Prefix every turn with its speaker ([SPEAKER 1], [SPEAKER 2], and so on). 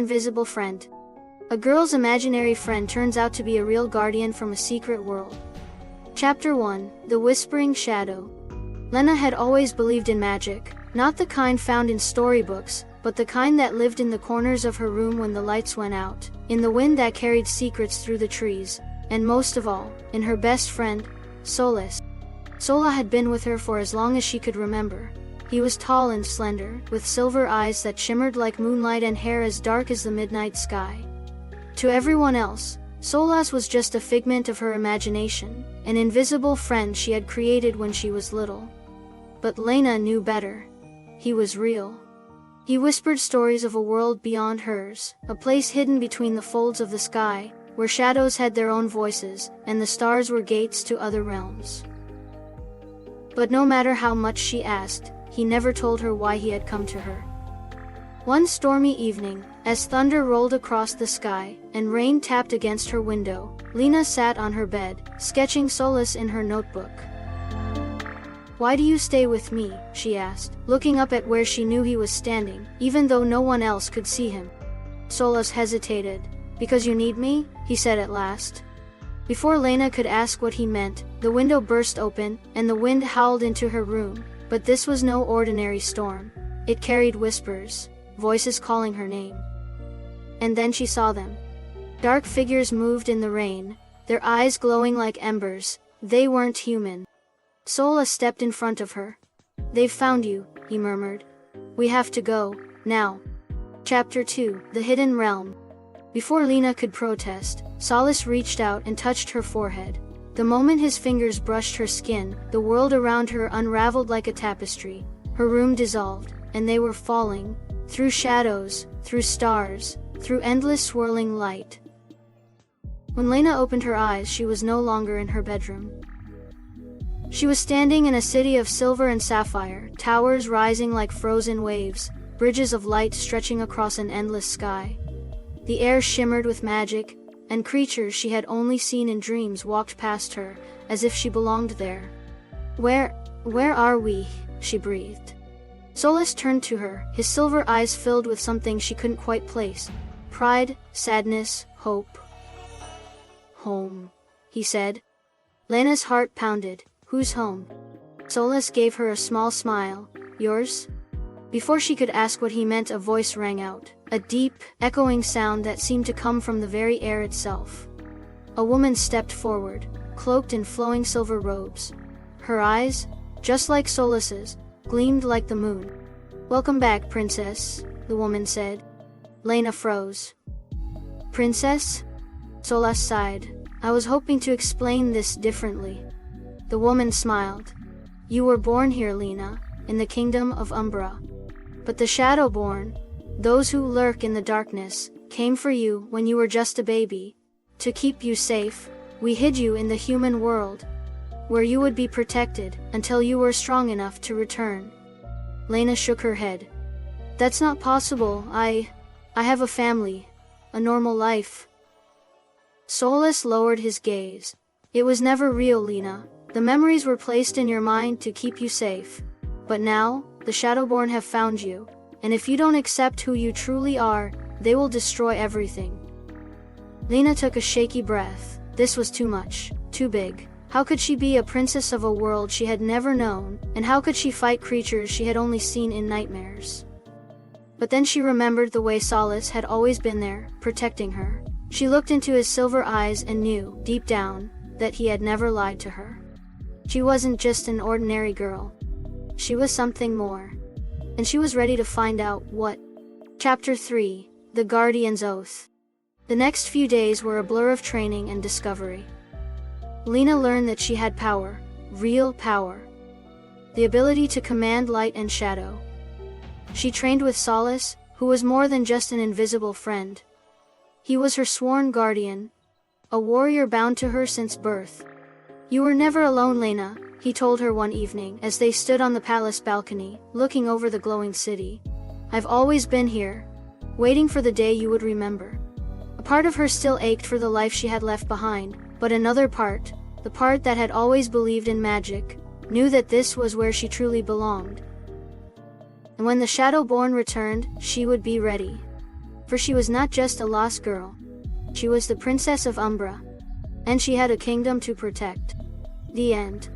[SPEAKER 1] invisible friend. A girl's imaginary friend turns out to be a real guardian from a secret world. Chapter 1: The Whispering Shadow. Lena had always believed in magic, not the kind found in storybooks, but the kind that lived in the corners of her room when the lights went out, in the wind that carried secrets through the trees, and most of all, in her best friend, Solas. Sola had been with her for as long as she could remember. He was tall and slender, with silver eyes that shimmered like moonlight and hair as dark as the midnight sky. To everyone else, Solas was just a figment of her imagination, an invisible friend she had created when she was little. But Lena knew better. He was real. He whispered stories of a world beyond hers, a place hidden between the folds of the sky, where shadows had their own voices, and the stars were gates to other realms. But no matter how much she asked, he never told her why he had come to her. One stormy evening, as thunder rolled across the sky, and rain tapped against her window, Lena sat on her bed, sketching Solas in her notebook. "Why do you stay with me?" she asked, looking up at where she knew he was standing, even though no one else could see him. Solas hesitated. "Because you need me?" he said at last. Before Lena could ask what he meant, the window burst open, and the wind howled into her room. But this was no ordinary storm. It carried whispers, voices calling her name. And then she saw them. Dark figures moved in the rain, their eyes glowing like embers. They weren't human. Sola stepped in front of her. "They've found you," he murmured. "We have to go, now." Chapter 2: The Hidden Realm. Before Lena could protest, Solas reached out and touched her forehead. The moment his fingers brushed her skin, the world around her unraveled like a tapestry. Her room dissolved, and they were falling, through shadows, through stars, through endless swirling light. When Lena opened her eyes, she was no longer in her bedroom. She was standing in a city of silver and sapphire, towers rising like frozen waves, bridges of light stretching across an endless sky. The air shimmered with magic, and creatures she had only seen in dreams walked past her, as if she belonged there. Where are we?" she breathed. Solas turned to her, his silver eyes filled with something she couldn't quite place. Pride, sadness, hope. "Home," he said. Lena's heart pounded. "Whose home?" Solas gave her a small smile. "Yours?" Before she could ask what he meant, a voice rang out, a deep, echoing sound that seemed to come from the very air itself. A woman stepped forward, cloaked in flowing silver robes. Her eyes, just like Solas's, gleamed like the moon. "Welcome back, princess," the woman said. Lena froze. "Princess?" Solas sighed. "I was hoping to explain this differently." The woman smiled. "You were born here, Lena, in the kingdom of Umbra. But the Shadowborn, those who lurk in the darkness, came for you when you were just a baby. To keep you safe, we hid you in the human world, where you would be protected until you were strong enough to return." Lena shook her head. "That's not possible. I have a family, a normal life." Solas lowered his gaze. "It was never real, Lena. The memories were placed in your mind to keep you safe. But now, the Shadowborn have found you, and if you don't accept who you truly are, they will destroy everything." Lena took a shaky breath. This was too much, too big. How could she be a princess of a world she had never known, and how could she fight creatures she had only seen in nightmares? But then she remembered the way Solas had always been there, protecting her. She looked into his silver eyes and knew, deep down, that he had never lied to her. She wasn't just an ordinary girl. She was something more. And she was ready to find out what. Chapter 3: The Guardian's Oath. The next few days were a blur of training and discovery. Lena learned that she had power, real power. The ability to command light and shadow. She trained with Solas, who was more than just an invisible friend. He was her sworn guardian, a warrior bound to her since birth. "You were never alone, Lena," he told her one evening as they stood on the palace balcony, looking over the glowing city. "I've always been here, waiting for the day you would remember." A part of her still ached for the life she had left behind, but another part, the part that had always believed in magic, knew that this was where she truly belonged. And when the Shadowborn returned, she would be ready. For she was not just a lost girl. She was the princess of Umbra. And she had a kingdom to protect. The end.